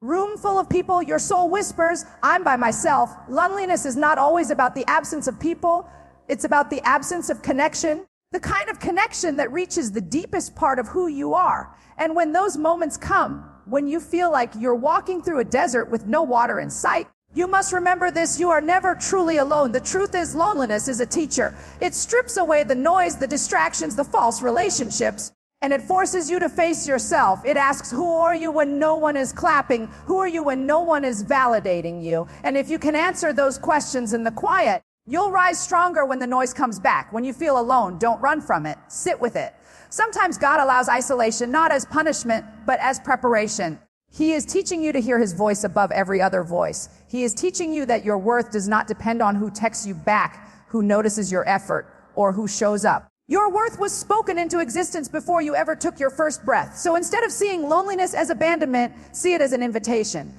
Room full of people, your soul whispers, I'm by myself. Loneliness is not always about the absence of people. It's about the absence of connection, the kind of connection that reaches the deepest part of who you are. And when those moments come, when you feel like you're walking through a desert with no water in sight, you must remember this: you are never truly alone. The truth is, loneliness is a teacher. It strips away the noise, the distractions, the false relationships, and it forces you to face yourself. It asks, who are you when no one is clapping? Who are you when no one is validating you? And if you can answer those questions in the quiet, you'll rise stronger when the noise comes back. When you feel alone, don't run from it. Sit with it. Sometimes God allows isolation not as punishment, but as preparation. He is teaching you to hear his voice above every other voice. He is teaching you that your worth does not depend on who texts you back, who notices your effort, or who shows up. Your worth was spoken into existence before you ever took your first breath. So instead of seeing loneliness as abandonment, see it as an invitation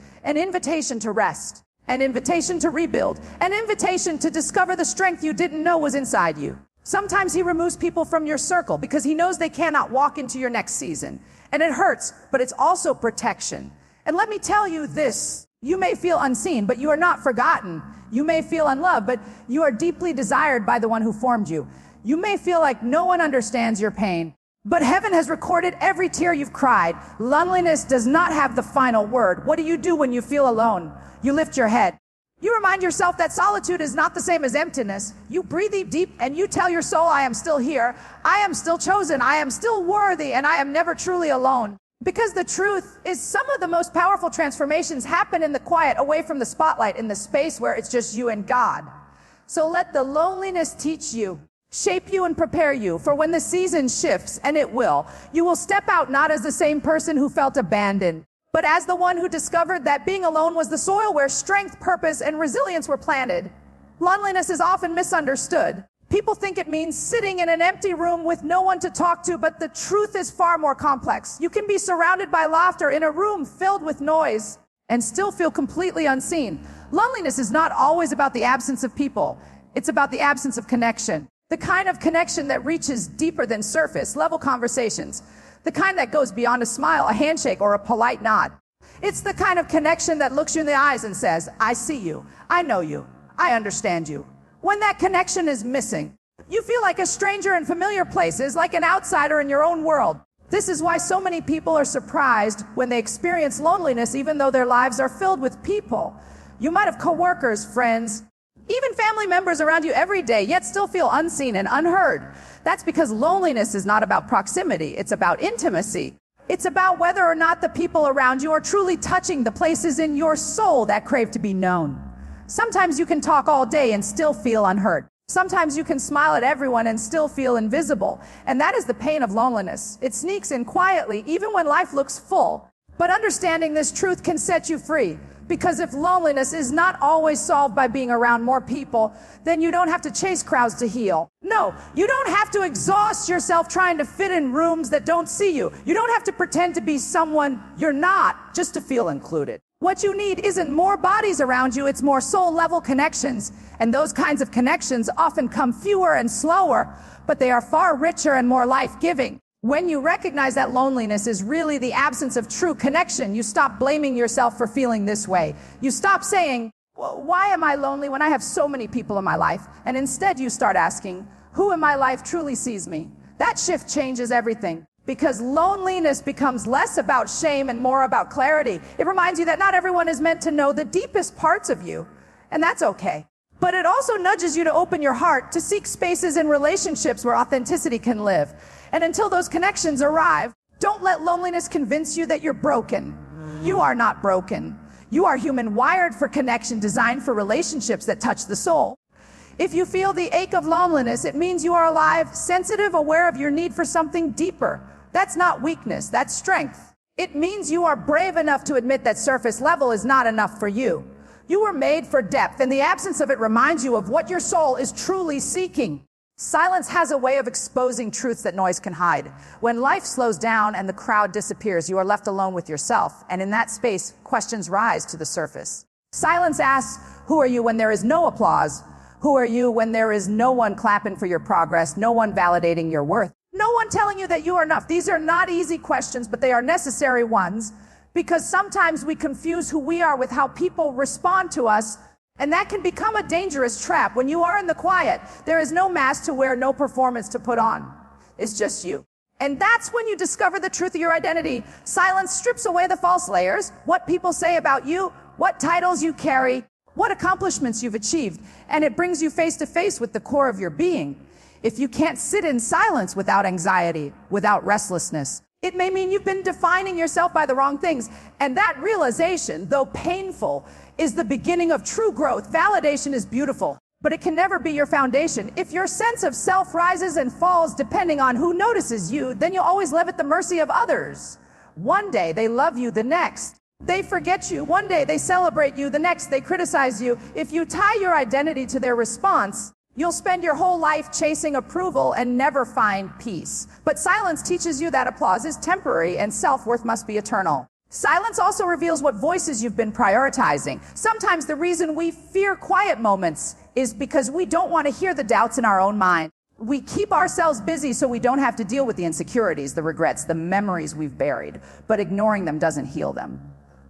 to rest, an invitation to rebuild, an invitation to discover the strength you didn't know was inside you. Sometimes he removes people from your circle because he knows they cannot walk into your next season. And it hurts, but it's also protection. And let me tell you this, you may feel unseen, but you are not forgotten. You may feel unloved, but you are deeply desired by the one who formed you. You may feel like no one understands your pain, but heaven has recorded every tear you've cried. Loneliness does not have the final word. What do you do when you feel alone? You lift your head. You remind yourself that solitude is not the same as emptiness. You breathe deep and you tell your soul, I am still here. I am still chosen. I am still worthy, and I am never truly alone. Because the truth is, some of the most powerful transformations happen in the quiet, away from the spotlight, in the space where it's just you and God. So let the loneliness teach you, shape you, and prepare you for when the season shifts, and it will. You will step out not as the same person who felt abandoned, but as the one who discovered that being alone was the soil where strength, purpose, and resilience were planted. Loneliness is often misunderstood. People think it means sitting in an empty room with no one to talk to, but the truth is far more complex. You can be surrounded by laughter in a room filled with noise and still feel completely unseen. Loneliness is not always about the absence of people. It's about the absence of connection. The kind of connection that reaches deeper than surface level conversations. The kind that goes beyond a smile, a handshake, or a polite nod. It's the kind of connection that looks you in the eyes and says, I see you, I know you, I understand you. When that connection is missing, you feel like a stranger in familiar places, like an outsider in your own world. This is why so many people are surprised when they experience loneliness, even though their lives are filled with people. You might have coworkers, friends, even family members around you every day, yet still feel unseen and unheard. That's because loneliness is not about proximity. It's about intimacy. It's about whether or not the people around you are truly touching the places in your soul that crave to be known. Sometimes you can talk all day and still feel unheard. Sometimes you can smile at everyone and still feel invisible. And that is the pain of loneliness. It sneaks in quietly, even when life looks full. But understanding this truth can set you free. Because if loneliness is not always solved by being around more people, then you don't have to chase crowds to heal. No, you don't have to exhaust yourself trying to fit in rooms that don't see you. You don't have to pretend to be someone you're not just to feel included. What you need isn't more bodies around you, it's more soul-level connections. And those kinds of connections often come fewer and slower, but they are far richer and more life-giving. When you recognize that loneliness is really the absence of true connection, you stop blaming yourself for feeling this way. You stop saying, well, why am I lonely when I have so many people in my life? And instead you start asking, who in my life truly sees me? That shift changes everything, because loneliness becomes less about shame and more about clarity. It reminds you that not everyone is meant to know the deepest parts of you, and that's okay. But it also nudges you to open your heart, to seek spaces in relationships where authenticity can live. And until those connections arrive, don't let loneliness convince you that you're broken. You are not broken. You are human, wired for connection, designed for relationships that touch the soul. If you feel the ache of loneliness, it means you are alive, sensitive, aware of your need for something deeper. That's not weakness, that's strength. It means you are brave enough to admit that surface level is not enough for you. You were made for depth, and the absence of it reminds you of what your soul is truly seeking. Silence has a way of exposing truths that noise can hide. When life slows down and the crowd disappears, you are left alone with yourself, and in that space, questions rise to the surface. Silence asks, who are you when there is no applause? Who are you when there is no one clapping for your progress, no one validating your worth, no one telling you that you are enough? These are not easy questions, but they are necessary ones. Because sometimes we confuse who we are with how people respond to us, and that can become a dangerous trap. When you are in the quiet, there is no mask to wear, no performance to put on. It's just you. And that's when you discover the truth of your identity. Silence strips away the false layers, what people say about you, what titles you carry, what accomplishments you've achieved, and it brings you face to face with the core of your being. If you can't sit in silence without anxiety, without restlessness, it may mean you've been defining yourself by the wrong things. And that realization, though painful, is the beginning of true growth. Validation is beautiful, but it can never be your foundation. If your sense of self rises and falls depending on who notices you, then you'll always live at the mercy of others. One day they love you, the next they forget you. One day they celebrate you, the next they criticize you. If you tie your identity to their response, you'll spend your whole life chasing approval and never find peace. But silence teaches you that applause is temporary and self-worth must be eternal. Silence also reveals what voices you've been prioritizing. Sometimes the reason we fear quiet moments is because we don't want to hear the doubts in our own mind. We keep ourselves busy so we don't have to deal with the insecurities, the regrets, the memories we've buried, but ignoring them doesn't heal them.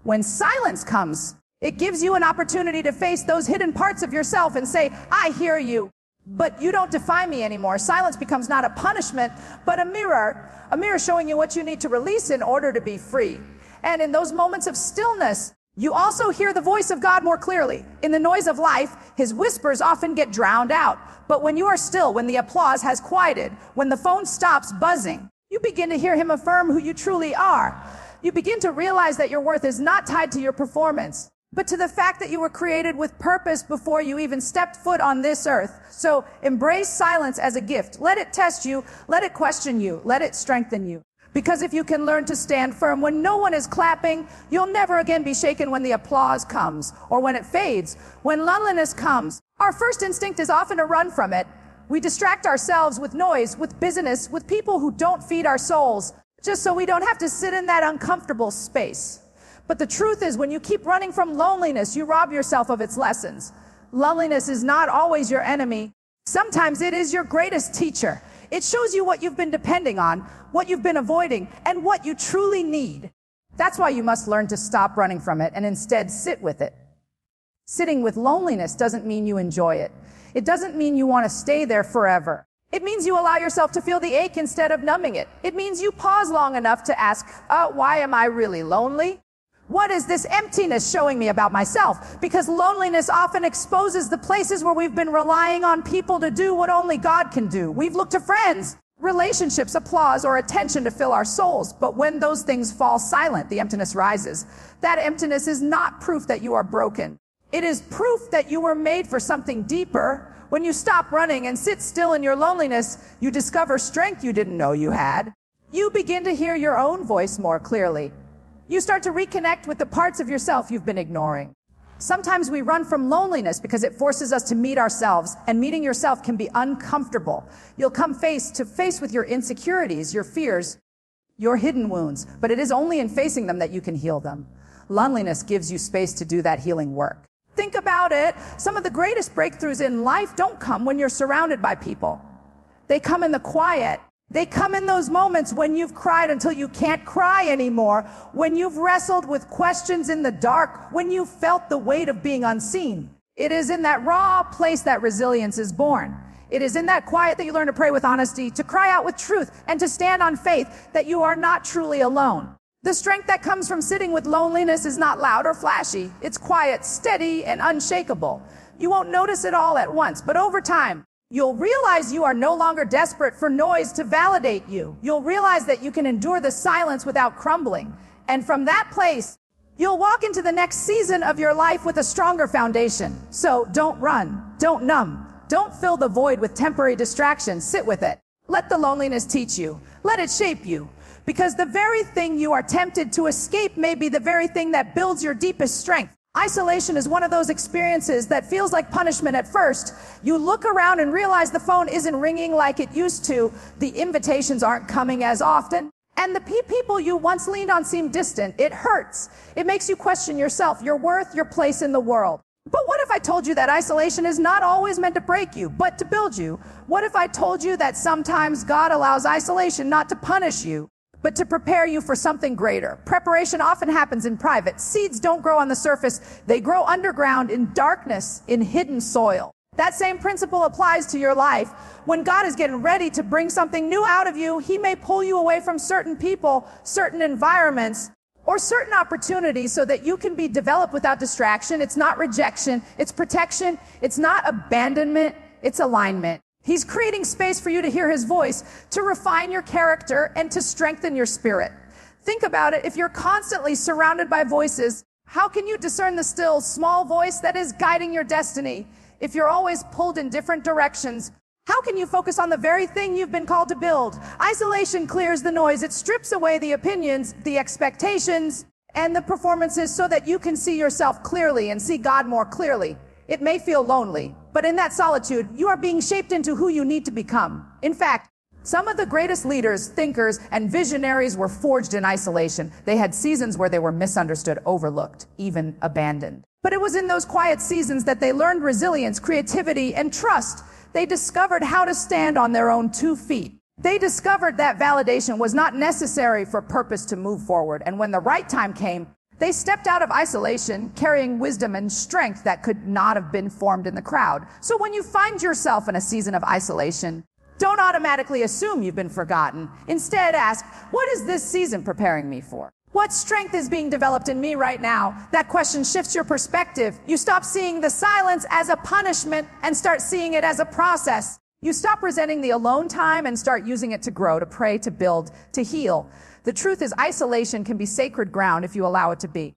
When silence comes, it gives you an opportunity to face those hidden parts of yourself and say, I hear you, but you don't define me anymore. Silence becomes not a punishment, but a mirror showing you what you need to release in order to be free. And in those moments of stillness, you also hear the voice of God more clearly. In the noise of life, his whispers often get drowned out. But when you are still, when the applause has quieted, when the phone stops buzzing, you begin to hear him affirm who you truly are. You begin to realize that your worth is not tied to your performance, but to the fact that you were created with purpose before you even stepped foot on this earth. So embrace silence as a gift. Let it test you, let it question you, let it strengthen you. Because if you can learn to stand firm when no one is clapping, you'll never again be shaken when the applause comes or when it fades, when loneliness comes. Our first instinct is often to run from it. We distract ourselves with noise, with busyness, with people who don't feed our souls, just so we don't have to sit in that uncomfortable space. But the truth is, when you keep running from loneliness, you rob yourself of its lessons. Loneliness is not always your enemy. Sometimes it is your greatest teacher. It shows you what you've been depending on, what you've been avoiding, and what you truly need. That's why you must learn to stop running from it and instead sit with it. Sitting with loneliness doesn't mean you enjoy it. It doesn't mean you want to stay there forever. It means you allow yourself to feel the ache instead of numbing it. It means you pause long enough to ask, why am I really lonely? What is this emptiness showing me about myself? Because loneliness often exposes the places where we've been relying on people to do what only God can do. We've looked to friends, relationships, applause, or attention to fill our souls. But when those things fall silent, the emptiness rises. That emptiness is not proof that you are broken. It is proof that you were made for something deeper. When you stop running and sit still in your loneliness, you discover strength you didn't know you had. You begin to hear your own voice more clearly. You start to reconnect with the parts of yourself you've been ignoring. Sometimes we run from loneliness because it forces us to meet ourselves, and meeting yourself can be uncomfortable. You'll come face to face with your insecurities, your fears, your hidden wounds, but it is only in facing them that you can heal them. Loneliness gives you space to do that healing work. Think about it. Some of the greatest breakthroughs in life don't come when you're surrounded by people. They come in the quiet. They come in those moments when you've cried until you can't cry anymore, when you've wrestled with questions in the dark, when you felt the weight of being unseen. It is in that raw place that resilience is born. It is in that quiet that you learn to pray with honesty, to cry out with truth, and to stand on faith that you are not truly alone. The strength that comes from sitting with loneliness is not loud or flashy. It's quiet, steady, and unshakable. You won't notice it all at once, but over time, you'll realize you are no longer desperate for noise to validate you. You'll realize that you can endure the silence without crumbling. And from that place, you'll walk into the next season of your life with a stronger foundation. So don't run, don't numb, don't fill the void with temporary distractions. Sit with it. Let the loneliness teach you. Let it shape you. Because the very thing you are tempted to escape may be the very thing that builds your deepest strength. Isolation is one of those experiences that feels like punishment at first. You look around and realize the phone isn't ringing like it used to. The invitations aren't coming as often. And the people you once leaned on seem distant. It hurts. It makes you question yourself, your worth, your place in the world. But what if I told you that isolation is not always meant to break you, but to build you? What if I told you that sometimes God allows isolation not to punish you, but to prepare you for something greater. Preparation often happens in private. Seeds don't grow on the surface. They grow underground in darkness, in hidden soil. That same principle applies to your life. When God is getting ready to bring something new out of you, he may pull you away from certain people, certain environments, or certain opportunities so that you can be developed without distraction. It's not rejection, it's protection, it's not abandonment, it's alignment. He's creating space for you to hear his voice, to refine your character, and to strengthen your spirit. Think about it. If you're constantly surrounded by voices, how can you discern the still, small voice that is guiding your destiny? If you're always pulled in different directions, how can you focus on the very thing you've been called to build? Isolation clears the noise. It strips away the opinions, the expectations, and the performances so that you can see yourself clearly and see God more clearly. It may feel lonely, but in that solitude, you are being shaped into who you need to become. In fact, some of the greatest leaders, thinkers, and visionaries were forged in isolation. They had seasons where they were misunderstood, overlooked, even abandoned. But it was in those quiet seasons that they learned resilience, creativity, and trust. They discovered how to stand on their own 2 feet. They discovered that validation was not necessary for purpose to move forward. And when the right time came, they stepped out of isolation, carrying wisdom and strength that could not have been formed in the crowd. So when you find yourself in a season of isolation, don't automatically assume you've been forgotten. Instead, ask, what is this season preparing me for? What strength is being developed in me right now? That question shifts your perspective. You stop seeing the silence as a punishment and start seeing it as a process. You stop resenting the alone time and start using it to grow, to pray, to build, to heal. The truth is, isolation can be sacred ground if you allow it to be.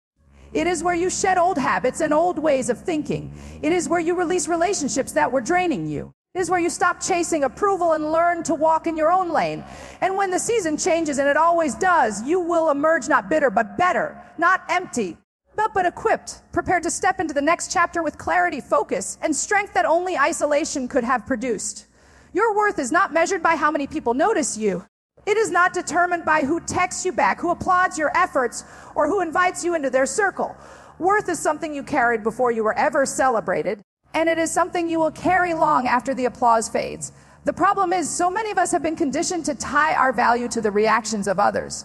It is where you shed old habits and old ways of thinking. It is where you release relationships that were draining you. It is where you stop chasing approval and learn to walk in your own lane. And when the season changes, and it always does, you will emerge not bitter, but better, not empty, but equipped, prepared to step into the next chapter with clarity, focus, and strength that only isolation could have produced. Your worth is not measured by how many people notice you. It is not determined by who texts you back, who applauds your efforts, or who invites you into their circle. Worth is something you carried before you were ever celebrated, and it is something you will carry long after the applause fades. The problem is, so many of us have been conditioned to tie our value to the reactions of others.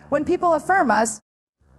When people affirm us,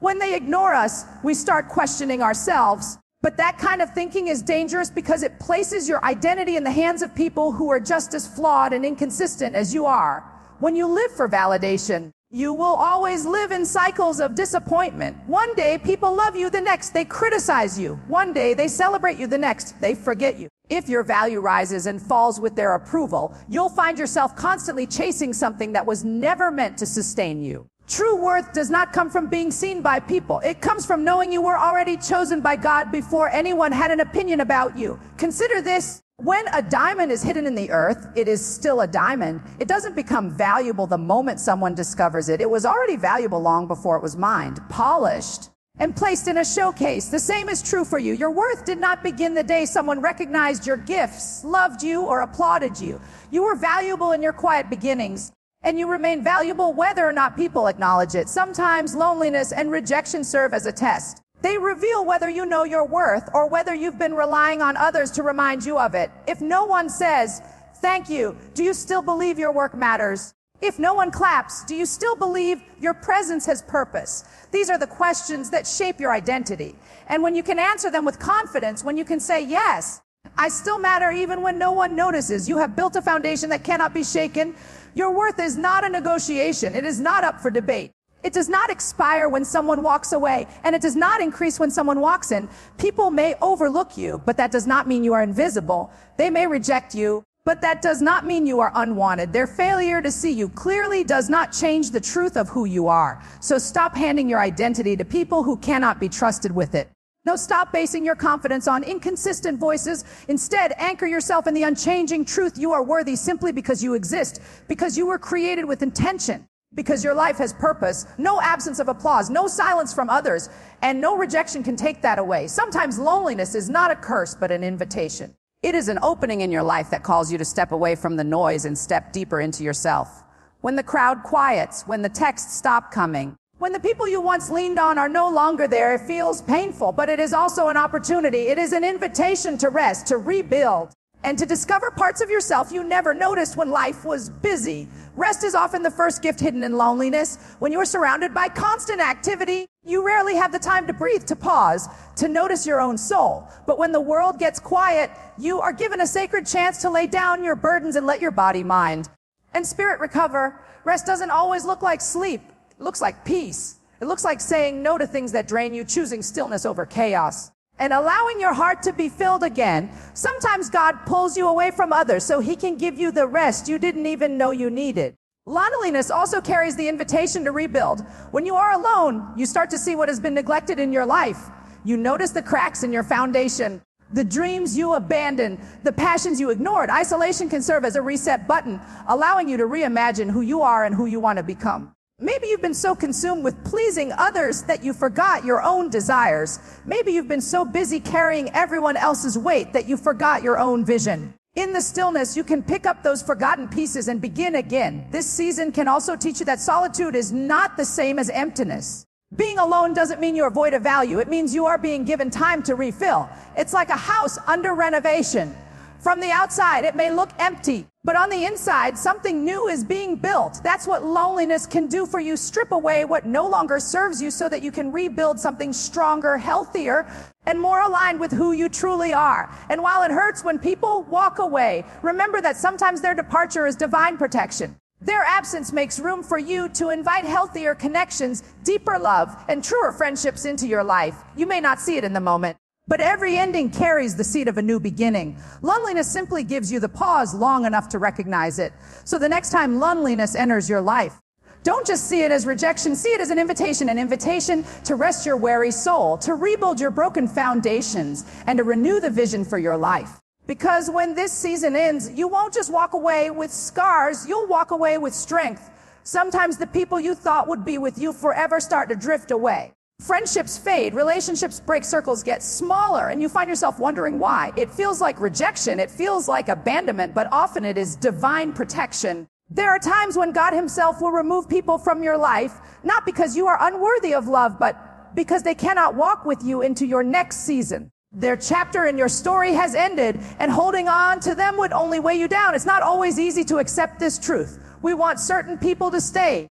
when they ignore us, we start questioning ourselves. But that kind of thinking is dangerous because it places your identity in the hands of people who are just as flawed and inconsistent as you are. When you live for validation, you will always live in cycles of disappointment. One day, people love you, the next, they criticize you. One day, they celebrate you, the next, they forget you. If your value rises and falls with their approval, you'll find yourself constantly chasing something that was never meant to sustain you. True worth does not come from being seen by people. It comes from knowing you were already chosen by God before anyone had an opinion about you. Consider this. When a diamond is hidden in the earth, it is still a diamond. It doesn't become valuable the moment someone discovers it. It was already valuable long before it was mined, polished, and placed in a showcase. The same is true for you. Your worth did not begin the day someone recognized your gifts, loved you, or applauded you. You were valuable in your quiet beginnings, and you remain valuable whether or not people acknowledge it. Sometimes loneliness and rejection serve as a test. They reveal whether you know your worth or whether you've been relying on others to remind you of it. If no one says, thank you, do you still believe your work matters? If no one claps, do you still believe your presence has purpose? These are the questions that shape your identity. And when you can answer them with confidence, when you can say, yes, I still matter even when no one notices, you have built a foundation that cannot be shaken. Your worth is not a negotiation. It is not up for debate. It does not expire when someone walks away, and it does not increase when someone walks in. People may overlook you, but that does not mean you are invisible. They may reject you, but that does not mean you are unwanted. Their failure to see you clearly does not change the truth of who you are. So stop handing your identity to people who cannot be trusted with it. No, stop basing your confidence on inconsistent voices. Instead, anchor yourself in the unchanging truth you are worthy simply because you exist, because you were created with intention. Because your life has purpose, no absence of applause, no silence from others, and no rejection can take that away. Sometimes loneliness is not a curse, but an invitation. It is an opening in your life that calls you to step away from the noise and step deeper into yourself. When the crowd quiets, when the texts stop coming, when the people you once leaned on are no longer there, it feels painful, but it is also an opportunity. It is an invitation to rest, to rebuild, and to discover parts of yourself you never noticed when life was busy. Rest is often the first gift hidden in loneliness. When you're surrounded by constant activity, you rarely have the time to breathe, to pause, to notice your own soul. But when the world gets quiet, you are given a sacred chance to lay down your burdens and let your body mind and spirit recover. Rest doesn't always look like sleep. It looks like peace. It looks like saying no to things that drain you, choosing stillness over chaos, and allowing your heart to be filled again. Sometimes God pulls you away from others so he can give you the rest you didn't even know you needed. Loneliness also carries the invitation to rebuild. When you are alone, you start to see what has been neglected in your life. You notice the cracks in your foundation, the dreams you abandoned, the passions you ignored. Isolation can serve as a reset button, allowing you to reimagine who you are and who you want to become. Maybe you've been so consumed with pleasing others that you forgot your own desires. Maybe you've been so busy carrying everyone else's weight that you forgot your own vision. In the stillness, you can pick up those forgotten pieces and begin again. This season can also teach you that solitude is not the same as emptiness. Being alone doesn't mean you're void of value. It means you are being given time to refill. It's like a house under renovation. From the outside, it may look empty, but on the inside, something new is being built. That's what loneliness can do for you. Strip away what no longer serves you so that you can rebuild something stronger, healthier, and more aligned with who you truly are. And while it hurts when people walk away, remember that sometimes their departure is divine protection. Their absence makes room for you to invite healthier connections, deeper love, and truer friendships into your life. You may not see it in the moment, but every ending carries the seed of a new beginning. Loneliness simply gives you the pause long enough to recognize it. So the next time loneliness enters your life, don't just see it as rejection, see it as an invitation to rest your weary soul, to rebuild your broken foundations, and to renew the vision for your life. Because when this season ends, you won't just walk away with scars, you'll walk away with strength. Sometimes the people you thought would be with you forever start to drift away. Friendships fade, relationships break, circles get smaller, and you find yourself wondering why. It feels like rejection, it feels like abandonment, but often it is divine protection. There are times when God himself will remove people from your life, not because you are unworthy of love, but because they cannot walk with you into your next season. Their chapter in your story has ended, and holding on to them would only weigh you down. It's not always easy to accept this truth. We want certain people to stay,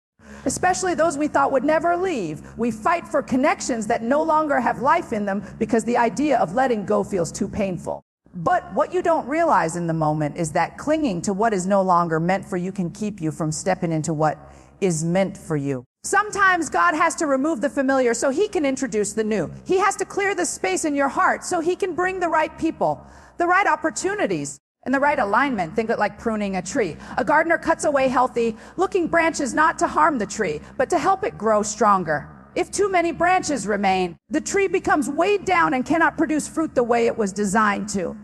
especially those we thought would never leave. We fight for connections that no longer have life in them because the idea of letting go feels too painful. But what you don't realize in the moment is that clinging to what is no longer meant for you can keep you from stepping into what is meant for you. Sometimes God has to remove the familiar so he can introduce the new. He has to clear the space in your heart so he can bring the right people, the right opportunities, and the right alignment. Think of it like pruning a tree. A gardener cuts away healthy looking branches not to harm the tree, but to help it grow stronger. If too many branches remain, the tree becomes weighed down and cannot produce fruit the way it was designed to.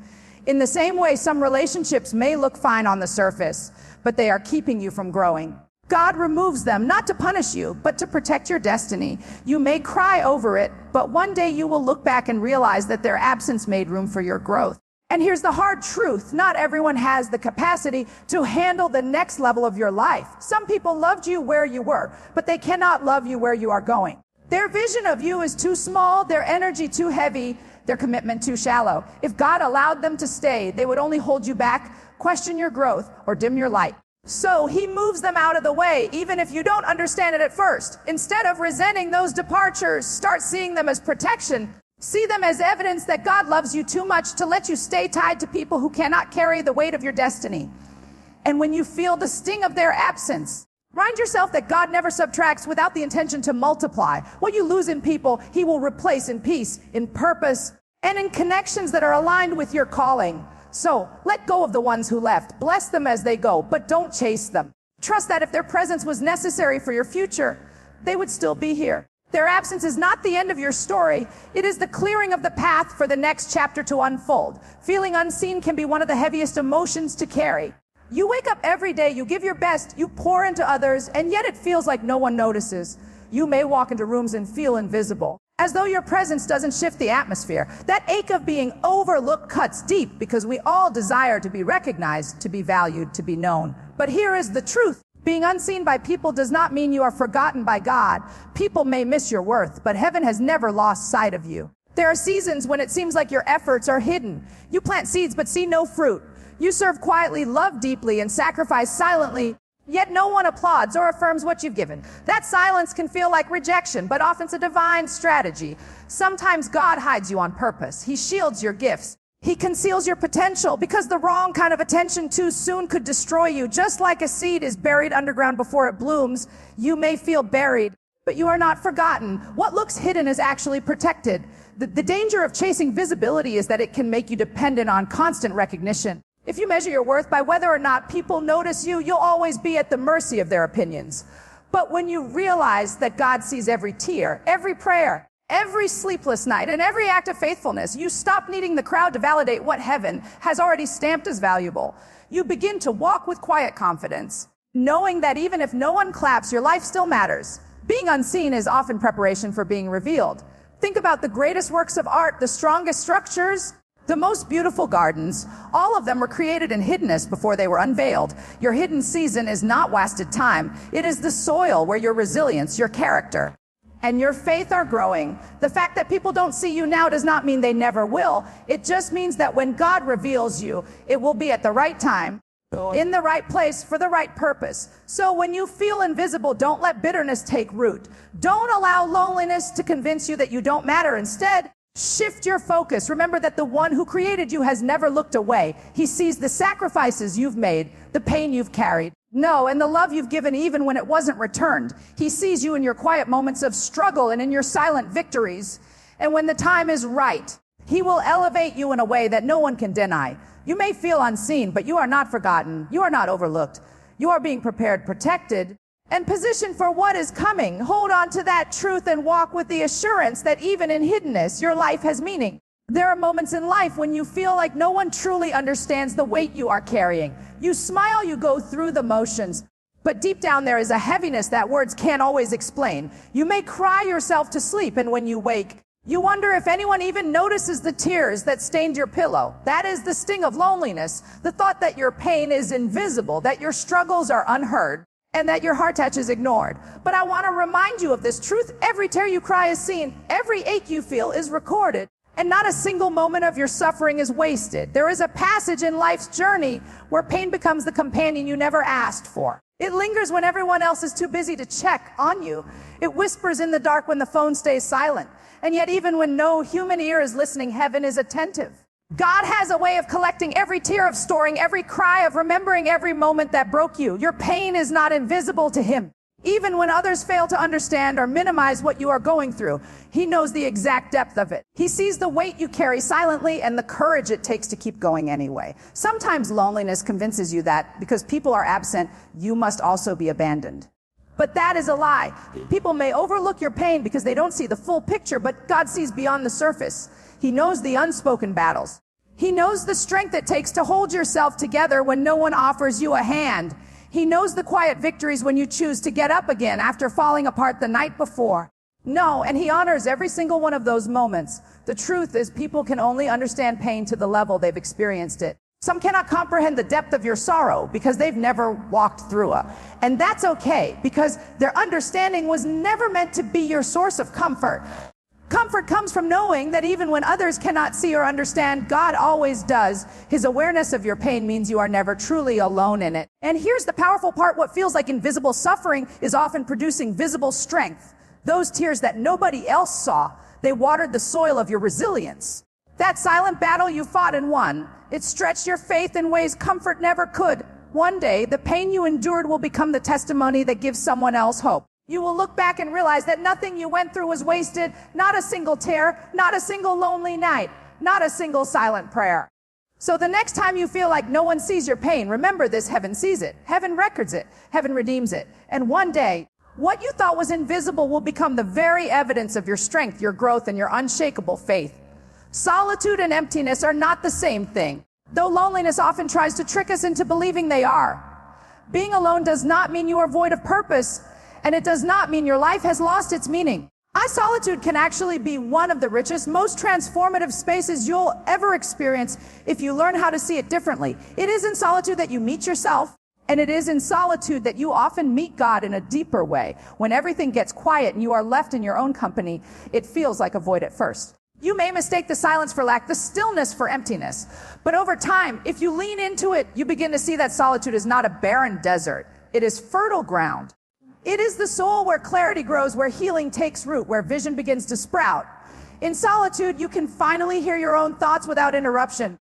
In the same way, some relationships may look fine on the surface, but they are keeping you from growing. God removes them, not to punish you, but to protect your destiny. You may cry over it, but one day you will look back and realize that their absence made room for your growth. And here's the hard truth. Not everyone has the capacity to handle the next level of your life. Some people loved you where you were, but they cannot love you where you are going. Their vision of you is too small, their energy too heavy, their commitment too shallow. If God allowed them to stay, they would only hold you back, question your growth, or dim your light. So he moves them out of the way, even if you don't understand it at first. Instead of resenting those departures, start seeing them as protection. See them as evidence that God loves you too much to let you stay tied to people who cannot carry the weight of your destiny. And when you feel the sting of their absence, remind yourself that God never subtracts without the intention to multiply. What you lose in people, he will replace in peace, in purpose, and in connections that are aligned with your calling. So let go of the ones who left. Bless them as they go, but don't chase them. Trust that if their presence was necessary for your future, they would still be here. Their absence is not the end of your story. It is the clearing of the path for the next chapter to unfold. Feeling unseen can be one of the heaviest emotions to carry. You wake up every day, you give your best, you pour into others, and yet it feels like no one notices. You may walk into rooms and feel invisible, as though your presence doesn't shift the atmosphere. That ache of being overlooked cuts deep because we all desire to be recognized, to be valued, to be known. But here is the truth. Being unseen by people does not mean you are forgotten by God. People may miss your worth, but heaven has never lost sight of you. There are seasons when it seems like your efforts are hidden. You plant seeds but see no fruit. You serve quietly, love deeply, and sacrifice silently, yet no one applauds or affirms what you've given. That silence can feel like rejection, but often it's a divine strategy. Sometimes God hides you on purpose. He shields your gifts. He conceals your potential because the wrong kind of attention too soon could destroy you. Just like a seed is buried underground before it blooms, you may feel buried, but you are not forgotten. What looks hidden is actually protected. The danger of chasing visibility is that it can make you dependent on constant recognition. If you measure your worth by whether or not people notice you, you'll always be at the mercy of their opinions. But when you realize that God sees every tear, every prayer, every sleepless night, and every act of faithfulness, you stop needing the crowd to validate what heaven has already stamped as valuable. You begin to walk with quiet confidence, knowing that even if no one claps, your life still matters. Being unseen is often preparation for being revealed. Think about the greatest works of art, the strongest structures, the most beautiful gardens. All of them were created in hiddenness before they were unveiled. Your hidden season is not wasted time. It is the soil where your resilience, your character, and your faith are growing. The fact that people don't see you now does not mean they never will. It just means that when God reveals you, it will be at the right time, in the right place, for the right purpose. So when you feel invisible, don't let bitterness take root. Don't allow loneliness to convince you that you don't matter. Instead, shift your focus. Remember that the one who created you has never looked away. He sees the sacrifices you've made, the pain you've carried, and the love you've given even when it wasn't returned. He sees you in your quiet moments of struggle and in your silent victories. And when the time is right, he will elevate you in a way that no one can deny. You may feel unseen, but you are not forgotten. You are not overlooked. You are being prepared, protected, and positioned for what is coming. Hold on to that truth and walk with the assurance that even in hiddenness, your life has meaning. There are moments in life when you feel like no one truly understands the weight you are carrying. You smile, you go through the motions, but deep down there is a heaviness that words can't always explain. You may cry yourself to sleep, and when you wake, you wonder if anyone even notices the tears that stained your pillow. That is the sting of loneliness, the thought that your pain is invisible, that your struggles are unheard, and that your heart touch is ignored. But I want to remind you of this truth. Every tear you cry is seen. Every ache you feel is recorded. And not a single moment of your suffering is wasted. There is a passage in life's journey where pain becomes the companion you never asked for. It lingers when everyone else is too busy to check on you. It whispers in the dark when the phone stays silent. And yet even when no human ear is listening, heaven is attentive. God has a way of collecting every tear, of storing every cry, of remembering every moment that broke you. Your pain is not invisible to him. Even when others fail to understand or minimize what you are going through, he knows the exact depth of it. He sees the weight you carry silently and the courage it takes to keep going anyway. Sometimes loneliness convinces you that because people are absent, you must also be abandoned. But that is a lie. People may overlook your pain because they don't see the full picture, but God sees beyond the surface. He knows the unspoken battles. He knows the strength it takes to hold yourself together when no one offers you a hand. He knows the quiet victories when you choose to get up again after falling apart the night before. And he honors every single one of those moments. The truth is, people can only understand pain to the level they've experienced it. Some cannot comprehend the depth of your sorrow because they've never walked through it. And that's okay, because their understanding was never meant to be your source of comfort. Comfort comes from knowing that even when others cannot see or understand, God always does. His awareness of your pain means you are never truly alone in it. And here's the powerful part. What feels like invisible suffering is often producing visible strength. Those tears that nobody else saw, they watered the soil of your resilience. That silent battle you fought and won, it stretched your faith in ways comfort never could. One day, the pain you endured will become the testimony that gives someone else hope. You will look back and realize that nothing you went through was wasted. Not a single tear, not a single lonely night, not a single silent prayer. So the next time you feel like no one sees your pain, remember this: heaven sees it. Heaven records it. Heaven redeems it. And one day, what you thought was invisible will become the very evidence of your strength, your growth, and your unshakable faith. Solitude and emptiness are not the same thing, though loneliness often tries to trick us into believing they are. Being alone does not mean you are void of purpose, and it does not mean your life has lost its meaning. Solitude can actually be one of the richest, most transformative spaces you'll ever experience if you learn how to see it differently. It is in solitude that you meet yourself, and it is in solitude that you often meet God in a deeper way. When everything gets quiet and you are left in your own company, it feels like a void at first. You may mistake the silence for lack, the stillness for emptiness. But over time, if you lean into it, you begin to see that solitude is not a barren desert. It is fertile ground. It is the soul where clarity grows, where healing takes root, where vision begins to sprout. In solitude, you can finally hear your own thoughts without interruption.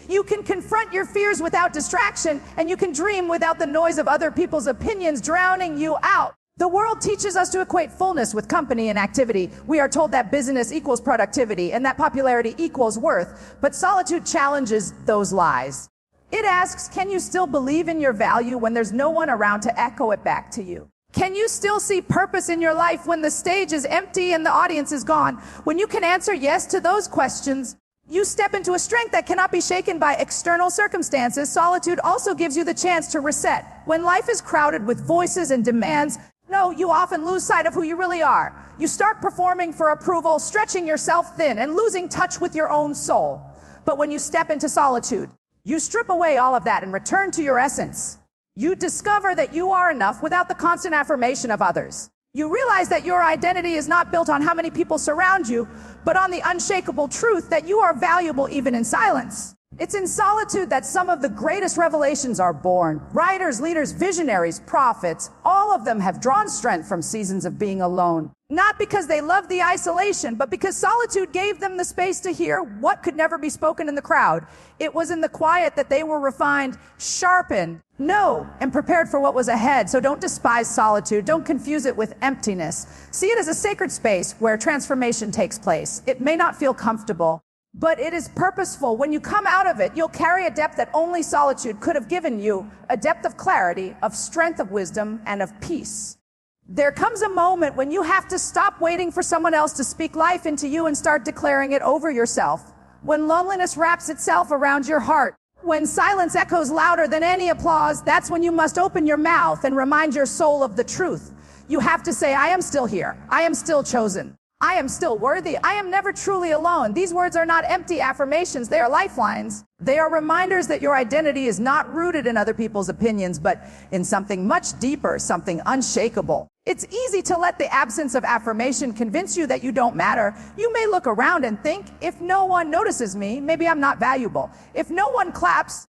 You can confront your fears without distraction, and you can dream without the noise of other people's opinions drowning you out. The world teaches us to equate fullness with company and activity. We are told that business equals productivity and that popularity equals worth. But solitude challenges those lies. It asks, can you still believe in your value when there's no one around to echo it back to you? Can you still see purpose in your life when the stage is empty and the audience is gone? When you can answer yes to those questions, you step into a strength that cannot be shaken by external circumstances. Solitude also gives you the chance to reset. When life is crowded with voices and demands, no, you often lose sight of who you really are. You start performing for approval, stretching yourself thin, and losing touch with your own soul. But when you step into solitude, you strip away all of that and return to your essence. You discover that you are enough without the constant affirmation of others. You realize that your identity is not built on how many people surround you, but on the unshakable truth that you are valuable even in silence. It's in solitude that some of the greatest revelations are born. Writers, leaders, visionaries, prophets, all of them have drawn strength from seasons of being alone. Not because they loved the isolation, but because solitude gave them the space to hear what could never be spoken in the crowd. It was in the quiet that they were refined, sharpened, and prepared for what was ahead. So don't despise solitude. Don't confuse it with emptiness. See it as a sacred space where transformation takes place. It may not feel comfortable, but it is purposeful. When you come out of it, you'll carry a depth that only solitude could have given you, a depth of clarity, of strength, of wisdom, and of peace. There comes a moment when you have to stop waiting for someone else to speak life into you and start declaring it over yourself. When loneliness wraps itself around your heart, when silence echoes louder than any applause, that's when you must open your mouth and remind your soul of the truth. You have to say, I am still here. I am still chosen. I am still worthy. I am never truly alone. These words are not empty affirmations. They are lifelines. They are reminders that your identity is not rooted in other people's opinions, but in something much deeper, something unshakable. It's easy to let the absence of affirmation convince you that you don't matter. You may look around and think, if no one notices me, maybe I'm not valuable. If no one claps,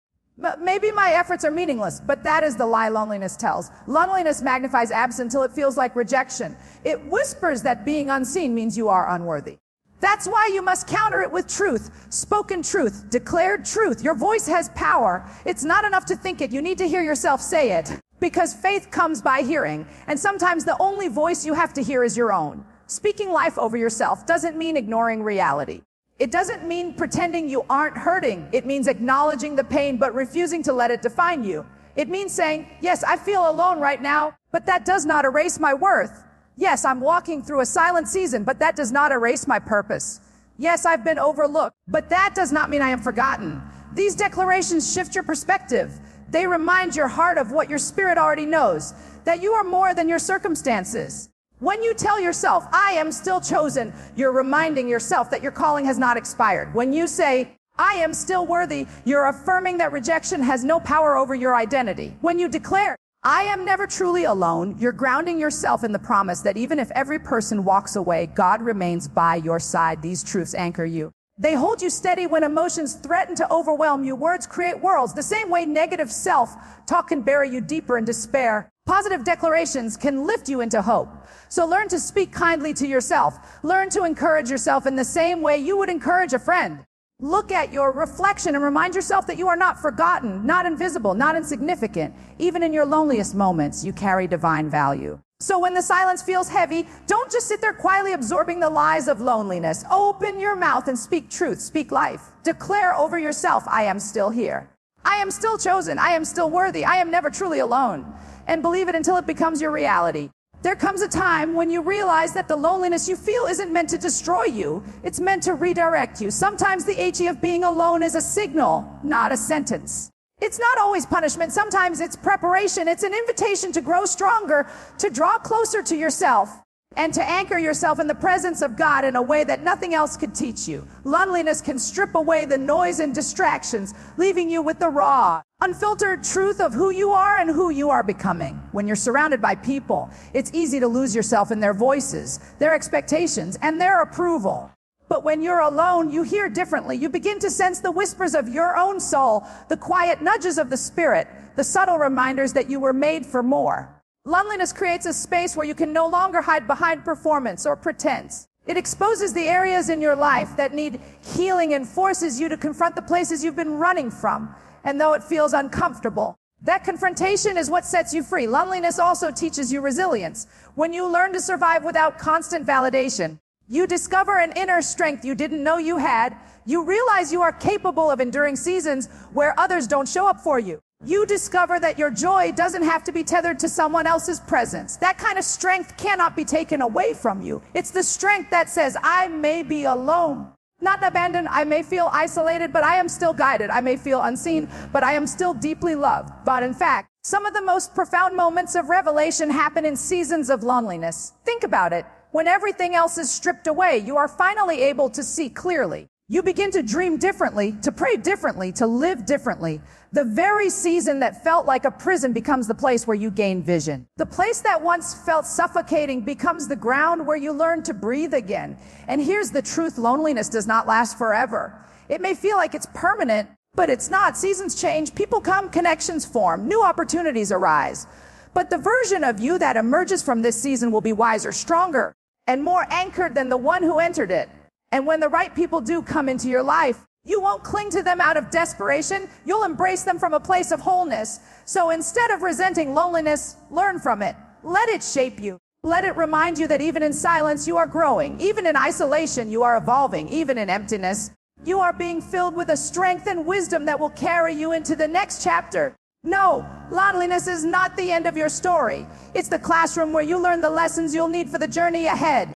maybe my efforts are meaningless. But that is the lie loneliness tells. Loneliness magnifies absence until it feels like rejection. It whispers that being unseen means you are unworthy. That's why you must counter it with truth, spoken truth, declared truth. Your voice has power. It's not enough to think it. You need to hear yourself say it, because faith comes by hearing. And sometimes the only voice you have to hear is your own. Speaking life over yourself doesn't mean ignoring reality. It doesn't mean pretending you aren't hurting. It means acknowledging the pain, but refusing to let it define you. It means saying, yes, I feel alone right now, but that does not erase my worth. Yes, I'm walking through a silent season, but that does not erase my purpose. Yes, I've been overlooked, but that does not mean I am forgotten. These declarations shift your perspective. They remind your heart of what your spirit already knows, that you are more than your circumstances. When you tell yourself, I am still chosen, you're reminding yourself that your calling has not expired. When you say, I am still worthy, you're affirming that rejection has no power over your identity. When you declare, I am never truly alone, you're grounding yourself in the promise that even if every person walks away, God remains by your side. These truths anchor you. They hold you steady when emotions threaten to overwhelm you. Words create worlds. The same way negative self-talk can bury you deeper in despair, positive declarations can lift you into hope. So learn to speak kindly to yourself. Learn to encourage yourself in the same way you would encourage a friend. Look at your reflection and remind yourself that you are not forgotten, not invisible, not insignificant. Even in your loneliest moments, you carry divine value. So when the silence feels heavy, don't just sit there quietly absorbing the lies of loneliness. Open your mouth and speak truth, speak life. Declare over yourself, I am still here. I am still chosen. I am still worthy. I am never truly alone. And believe it until it becomes your reality. There comes a time when you realize that the loneliness you feel isn't meant to destroy you. It's meant to redirect you. Sometimes the HE of being alone is a signal, not a sentence. It's not always punishment. Sometimes it's preparation. It's an invitation to grow stronger, to draw closer to yourself, and to anchor yourself in the presence of God in a way that nothing else could teach you. Loneliness can strip away the noise and distractions, leaving you with the raw, unfiltered truth of who you are and who you are becoming. When you're surrounded by people, it's easy to lose yourself in their voices, their expectations, and their approval. But when you're alone, you hear differently. You begin to sense the whispers of your own soul, the quiet nudges of the spirit, the subtle reminders that you were made for more. Loneliness creates a space where you can no longer hide behind performance or pretense. It exposes the areas in your life that need healing and forces you to confront the places you've been running from. And though it feels uncomfortable, that confrontation is what sets you free. Loneliness also teaches you resilience. When you learn to survive without constant validation, you discover an inner strength you didn't know you had. You realize you are capable of enduring seasons where others don't show up for you. You discover that your joy doesn't have to be tethered to someone else's presence. That kind of strength cannot be taken away from you. It's the strength that says, I may be alone, not abandoned. I may feel isolated, but I am still guided. I may feel unseen, but I am still deeply loved. But in fact, some of the most profound moments of revelation happen in seasons of loneliness. Think about it. When everything else is stripped away, you are finally able to see clearly. You begin to dream differently, to pray differently, to live differently. The very season that felt like a prison becomes the place where you gain vision. The place that once felt suffocating becomes the ground where you learn to breathe again. And here's the truth: loneliness does not last forever. It may feel like it's permanent, but it's not. Seasons change, people come, connections form, new opportunities arise. But the version of you that emerges from this season will be wiser, stronger, and more anchored than the one who entered it. And when the right people do come into your life, you won't cling to them out of desperation. You'll embrace them from a place of wholeness. So instead of resenting loneliness, learn from it. Let it shape you. Let it remind you that even in silence, you are growing. Even in isolation, you are evolving. Even in emptiness, you are being filled with a strength and wisdom that will carry you into the next chapter. No, loneliness is not the end of your story. It's the classroom where you learn the lessons you'll need for the journey ahead.